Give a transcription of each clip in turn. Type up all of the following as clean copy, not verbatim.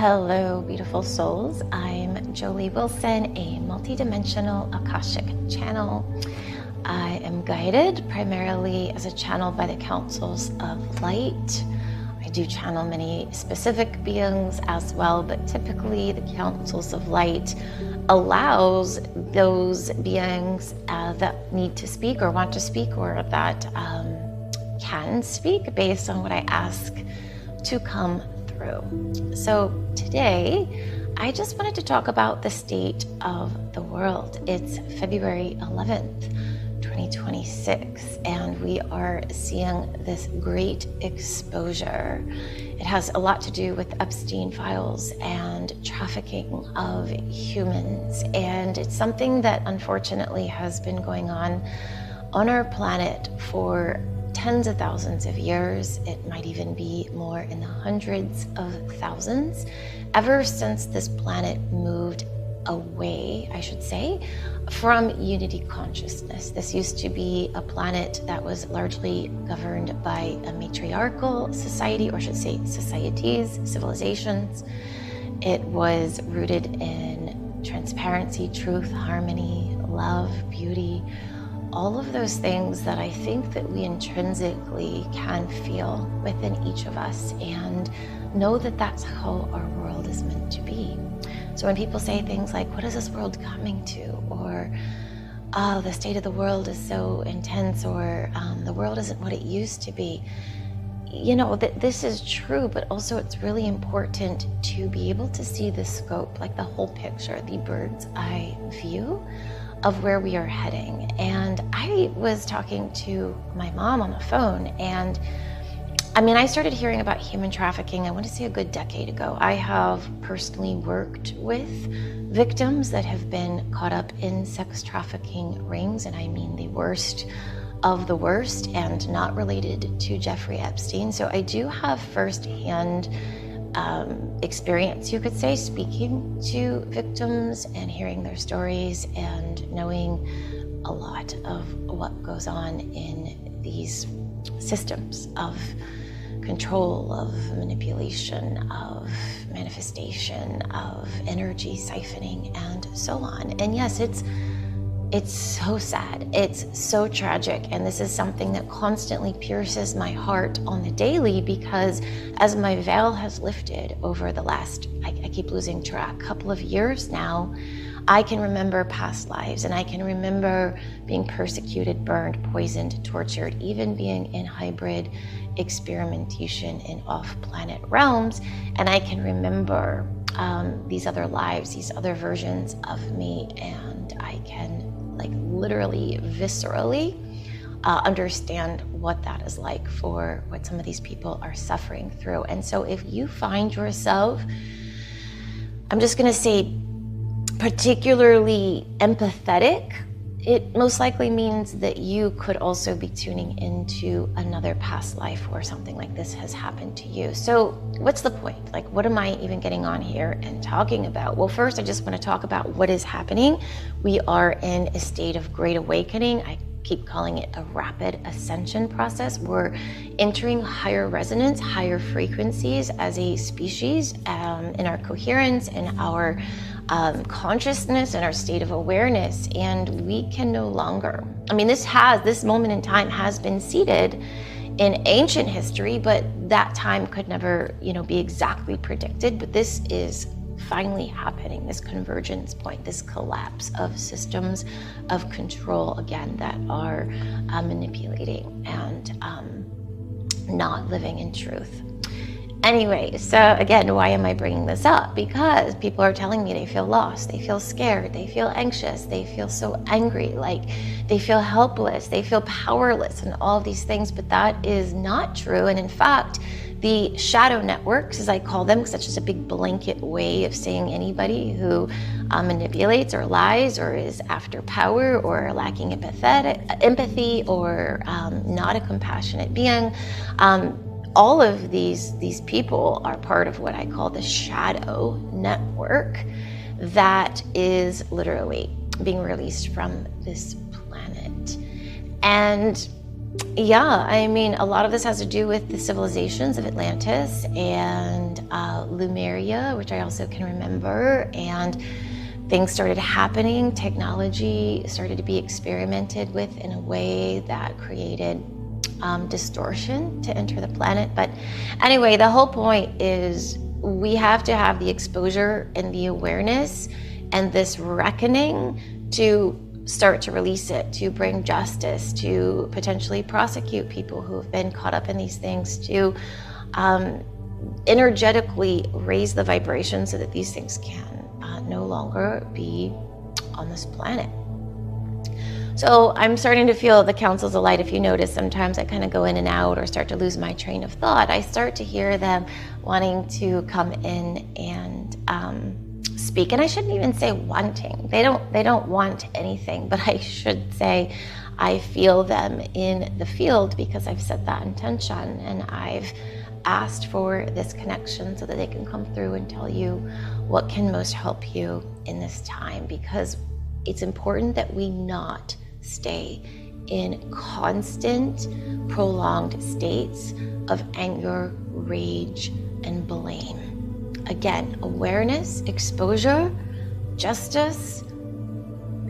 Hello, beautiful souls. I'm Jolie Wilson, a multidimensional Akashic channel. I am guided primarily as a channel by the councils of light. I do channel many specific beings as well, but typically the councils of light allows those beings that need to speak or want to speak or that can speak based on what I ask to come through. So today, I just wanted to talk about the state of the world. It's February 11th, 2026, and we are seeing this great exposure. It has a lot to do with Epstein files and trafficking of humans, and it's something that unfortunately has been going on our planet for tens of thousands of years. It might even be more in the hundreds of thousands, ever since this planet moved away, I should say, from unity consciousness. This used to be a planet that was largely governed by a matriarchal society, or I should say societies, civilizations. It was rooted in transparency, truth, harmony, love, beauty, all of those things that I think that we intrinsically can feel within each of us and know that that's how our world is meant to be. So when people say things like, what is this world coming to? Or, oh, the state of the world is so intense, or the world isn't what it used to be. You know, that this is true, but also it's really important to be able to see the scope, like the whole picture, the bird's eye view of where we are heading. And I was talking to my mom on the phone, and I started hearing about human trafficking, I want to say a good decade ago. I have personally worked with victims that have been caught up in sex trafficking rings, and I mean the worst of the worst, and not related to Jeffrey Epstein. So I do have firsthand experience, you could say, speaking to victims and hearing their stories and knowing a lot of what goes on in these systems of control, of manipulation, of manifestation, of energy siphoning, and so on. And yes, it's so sad, it's so tragic, and this is something that constantly pierces my heart on the daily, because as my veil has lifted over the last, I keep losing track, couple of years now, I can remember past lives, and I can remember being persecuted, burned, poisoned, tortured, even being in hybrid experimentation in off-planet realms, and I can remember these other lives, these other versions of me, and I can literally viscerally understand what that is like for what some of these people are suffering through. And so if you find yourself, I'm just going to say, particularly empathetic, it most likely means that you could also be tuning into another past life where something like this has happened to you. So what's the point? What am I even getting on here and talking about? Well, first, I just want to talk about what is happening. We are in a state of great awakening. I keep calling it a rapid ascension process. We're entering higher resonance, higher frequencies as a species in our coherence, in our consciousness, and our state of awareness, and we can no longer, this moment in time has been seeded in ancient history, but that time could never, be exactly predicted. But this is finally happening, this convergence point, this collapse of systems of control, again, that are manipulating and not living in truth. Anyway, so again, why am I bringing this up? Because people are telling me they feel lost, they feel scared, they feel anxious, they feel so angry, they feel helpless, they feel powerless, and all of these things, but that is not true. And in fact, the shadow networks, as I call them, because that's just a big blanket way of saying anybody who manipulates or lies or is after power or lacking empathy or not a compassionate being, all of these people are part of what I call the shadow network that is literally being released from this planet. And yeah, I mean, a lot of this has to do with the civilizations of Atlantis and Lemuria, which I also can remember, and things started happening. Technology started to be experimented with in a way that created distortion to enter the planet. But anyway, the whole point is we have to have the exposure and the awareness and this reckoning to start to release it, to bring justice, to potentially prosecute people who have been caught up in these things, to energetically raise the vibration so that these things can no longer be on this planet. So I'm starting to feel the councils of light. If you notice, sometimes I kind of go in and out or start to lose my train of thought. I start to hear them wanting to come in and speak. And I shouldn't even say wanting. They don't want anything, but I should say I feel them in the field because I've set that intention and I've asked for this connection so that they can come through and tell you what can most help you in this time, because it's important that we not stay in constant, prolonged states of anger, rage, and blame. Again, awareness, exposure, justice,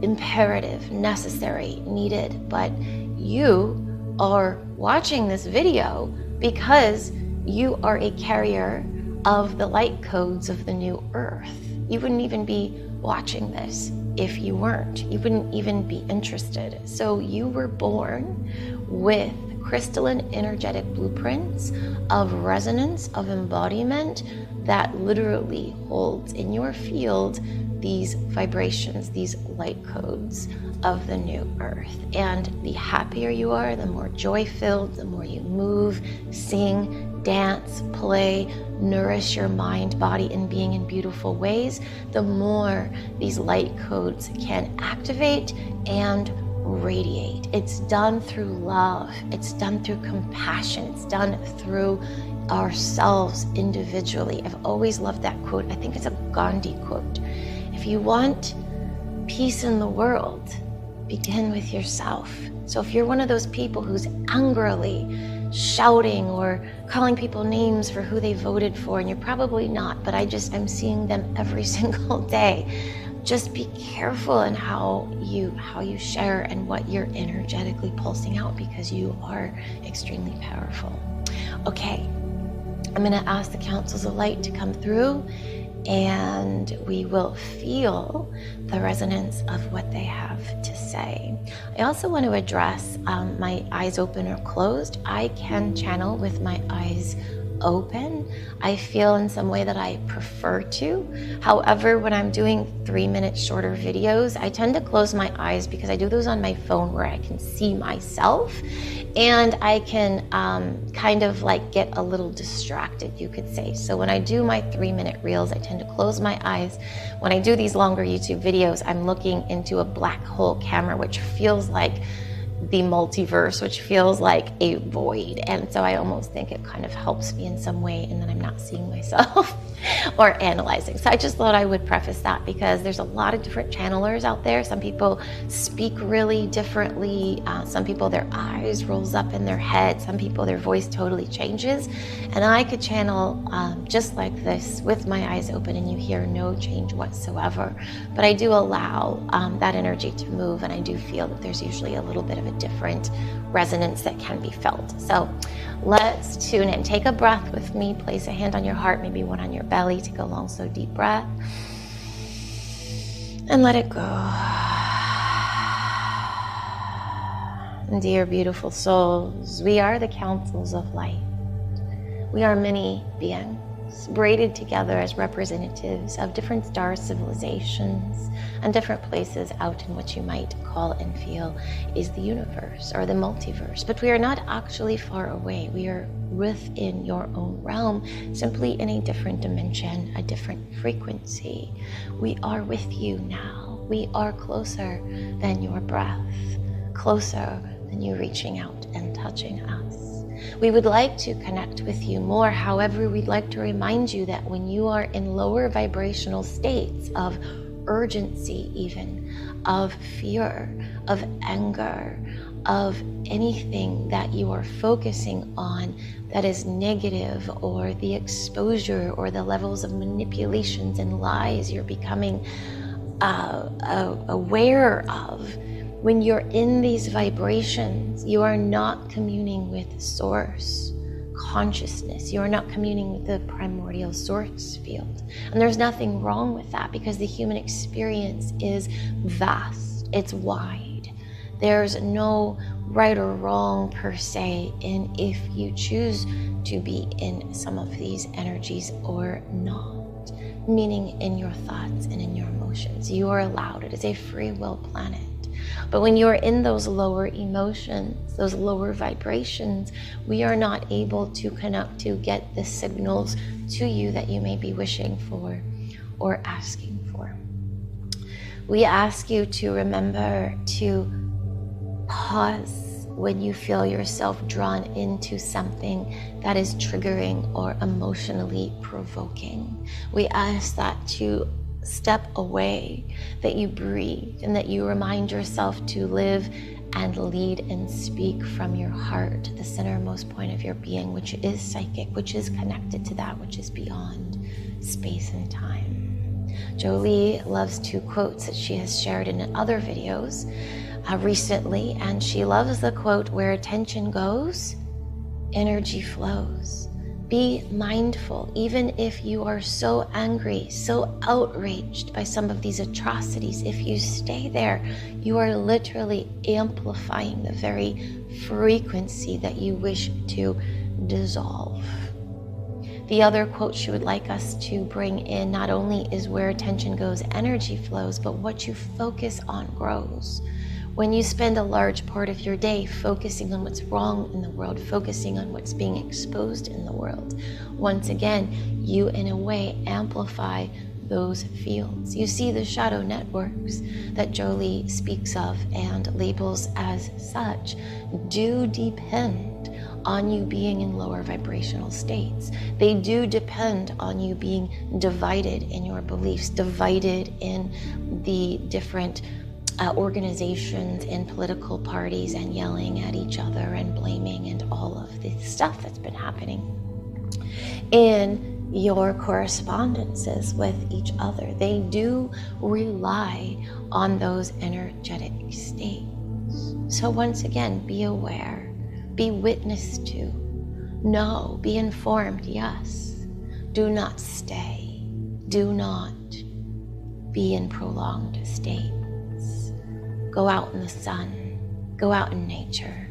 imperative, necessary, needed. But you are watching this video because you are a carrier of the light codes of the new earth. You wouldn't even be watching this if you weren't. You wouldn't even be interested. So you were born with crystalline energetic blueprints of resonance, of embodiment that literally holds in your field these vibrations, these light codes of the new earth. And the happier you are, the more joy-filled, the more you move, sing, dance, play, nourish your mind, body, and being in beautiful ways, the more these light codes can activate and radiate. It's done through love. It's done through compassion. It's done through ourselves individually. I've always loved that quote. I think it's a Gandhi quote. If you want peace in the world, begin with yourself. So if you're one of those people who's angrily shouting or calling people names for who they voted for, and you're probably not, but I'm seeing them every single day. Just be careful in how you share and what you're energetically pulsing out, because you are extremely powerful. Okay, I'm gonna ask the councils of light to come through and we will feel the resonance of what they have to say. I also want to address my eyes open or closed. I can channel with my eyes open. I feel in some way that I prefer to. However, when I'm doing 3-minute shorter videos, I tend to close my eyes because I do those on my phone where I can see myself and I can kind of like get a little distracted, you could say. So when I do my 3-minute reels, I tend to close my eyes. When I do these longer YouTube videos, I'm looking into a black hole camera, which feels like the multiverse, which feels like a void. And so I almost think it kind of helps me in some way, and then I'm not seeing myself or analyzing. So I just thought I would preface that because there's a lot of different channelers out there. Some people speak really differently. Some people, their eyes rolls up in their head. Some people, their voice totally changes. And I could channel just like this with my eyes open and you hear no change whatsoever. But I do allow that energy to move, and I do feel that there's usually a little bit of a different resonance that can be felt. So let's tune in. Take a breath with me. Place a hand on your heart, maybe one on your belly. Take a long, slow, deep breath. And let it go. And dear beautiful souls, we are the councils of light. We are many beings braided together as representatives of different star civilizations and different places out in what you might call and feel is the universe or the multiverse. But we are not actually far away. We are within your own realm, simply in a different dimension, a different frequency. We are with you now. We are closer than your breath, closer than you reaching out and touching us. We would like to connect with you more. However, we'd like to remind you that when you are in lower vibrational states of urgency, even of fear, of anger, of anything that you are focusing on that is negative, or the exposure or the levels of manipulations and lies you're becoming aware of. When you're in these vibrations, you are not communing with source consciousness. You are not communing with the primordial source field. And there's nothing wrong with that, because the human experience is vast. It's wide. There's no right or wrong per se in if you choose to be in some of these energies or not, meaning in your thoughts and in your emotions. You are allowed. It is a free will planet. But when you're in those lower emotions, those lower vibrations, we are not able to connect to get the signals to you that you may be wishing for or asking for. We ask you to remember to pause when you feel yourself drawn into something that is triggering or emotionally provoking. We ask that to step away, that you breathe, and that you remind yourself to live and lead and speak from your heart, the centermost point of your being, which is psychic, which is connected to that which is beyond space and time. Jolie loves two quotes that she has shared in other videos recently, and she loves the quote, "Where attention goes, energy flows." Be mindful, even if you are so angry, so outraged by some of these atrocities. If you stay there, you are literally amplifying the very frequency that you wish to dissolve. The other quote she would like us to bring in not only is "Where attention goes, energy flows," but what you focus on grows. When you spend a large part of your day focusing on what's wrong in the world, focusing on what's being exposed in the world, once again, you in a way amplify those fields. You see, the shadow networks that Jolie speaks of and labels as such do depend on you being in lower vibrational states. They do depend on you being divided in your beliefs, divided in the different organizations and political parties, and yelling at each other and blaming and all of the stuff that's been happening in your correspondences with each other. They do rely on those energetic states. So once again, be aware, be witness to, know, be informed, yes. Do not stay. Do not be in prolonged states. Go out in the sun, go out in nature.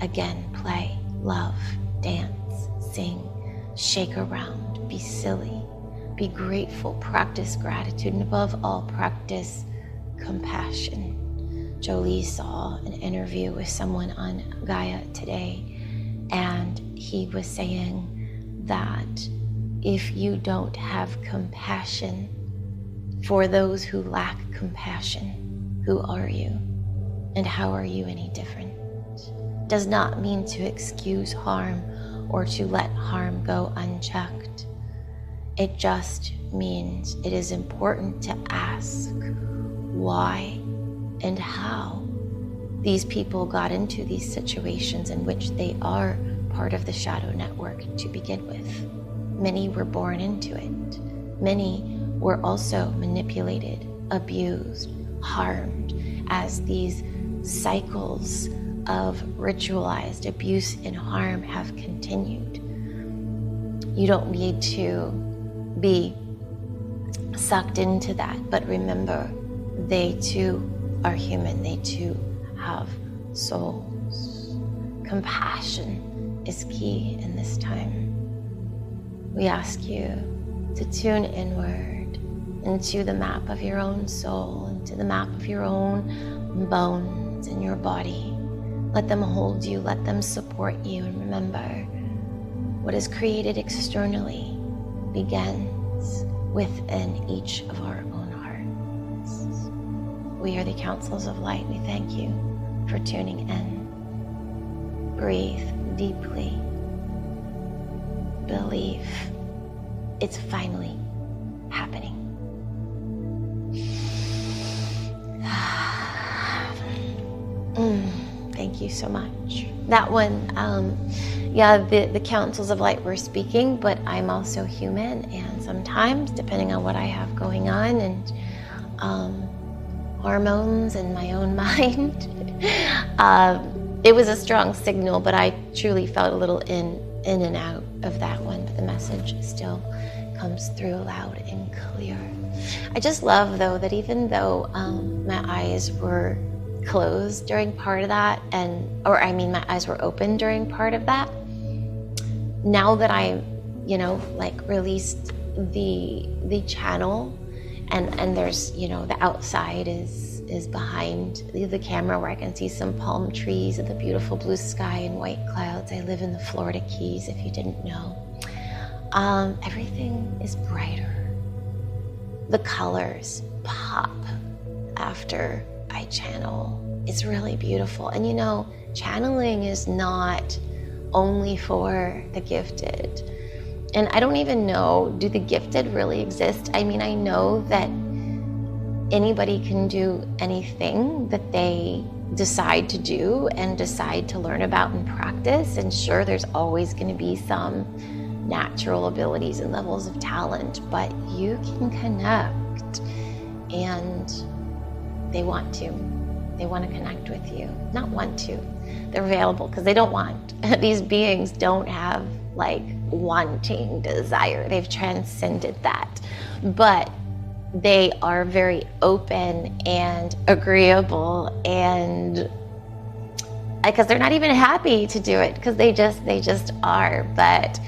Again, play, love, dance, sing, shake around, be silly, be grateful, practice gratitude, and above all, practice compassion. Jolie saw an interview with someone on Gaia today, and he was saying that if you don't have compassion for those who lack compassion, who are you? And how are you any different? Does not mean to excuse harm or to let harm go unchecked. It just means it is important to ask why and how these people got into these situations in which they are part of the shadow network to begin with. Many were born into it. Many were also manipulated, abused, harmed, as these cycles of ritualized abuse and harm have continued. You don't need to be sucked into that, but remember, they too are human. They too have souls. Compassion is key in this time. We ask you to tune inward into the map of your own soul, into the map of your own bones in your body. Let them hold you, let them support you, and remember, what is created externally begins within each of our own hearts. We are the Councils of Light. We thank you for tuning in. Breathe deeply. Believe it's finally happening. Thank so much. That one, yeah, the councils of light were speaking, but I'm also human, and sometimes, depending on what I have going on and hormones and my own mind, it was a strong signal, but I truly felt a little in and out of that one, but the message still comes through loud and clear. I just love, though, that even though my eyes were closed during part of that, my eyes were open during part of that, now that I, like released the channel, and there's, the outside is behind the camera where I can see some palm trees and the beautiful blue sky and white clouds. I live in the Florida Keys, if you didn't know. Everything is brighter. The colors pop after I channel. It's really beautiful. And channeling is not only for the gifted. And I don't even know, do the gifted really exist? I mean, I know that anybody can do anything that they decide to do and decide to learn about and practice. And sure, there's always going to be some natural abilities and levels of talent, but you can connect, and they want to connect with you. Not want to, they're available, because they don't want. These beings don't have like wanting desire. They've transcended that, but they are very open and agreeable, and because they're not even happy to do it, because they just are. But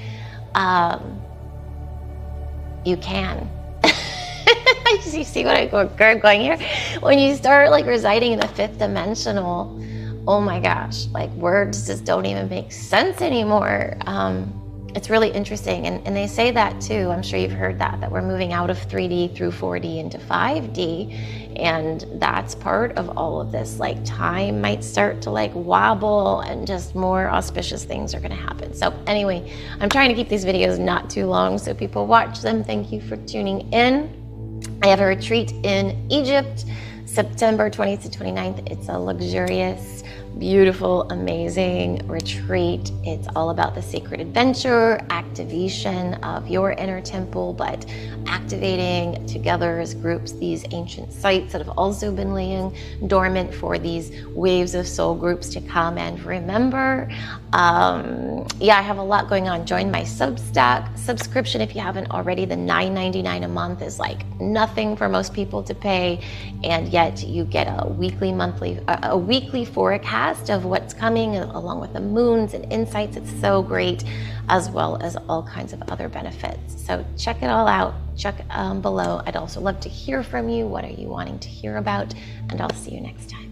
you can. You see what I'm going here? When you start like residing in the fifth dimensional, oh my gosh, like words just don't even make sense anymore. It's really interesting, and they say that too. I'm sure you've heard that we're moving out of 3D through 4D into 5D, and that's part of all of this. Like time might start to like wobble, and just more auspicious things are going to happen. So anyway, I'm trying to keep these videos not too long so people watch them. Thank you for tuning in. I have a retreat in Egypt, September 20th to 29th. It's a luxurious, beautiful, amazing retreat. It's all about the sacred adventure, activation of your inner temple, but activating together as groups these ancient sites that have also been laying dormant for these waves of soul groups to come and remember. Yeah, I have a lot going on. Join my Substack subscription if you haven't already. The $9.99 a month is like nothing for most people to pay, and yet you get a weekly forecast of what's coming, along with the moons and insights. It's so great, as well as all kinds of other benefits. So check it all out. Check below. I'd also love to hear from you. What are you wanting to hear about? And I'll see you next time.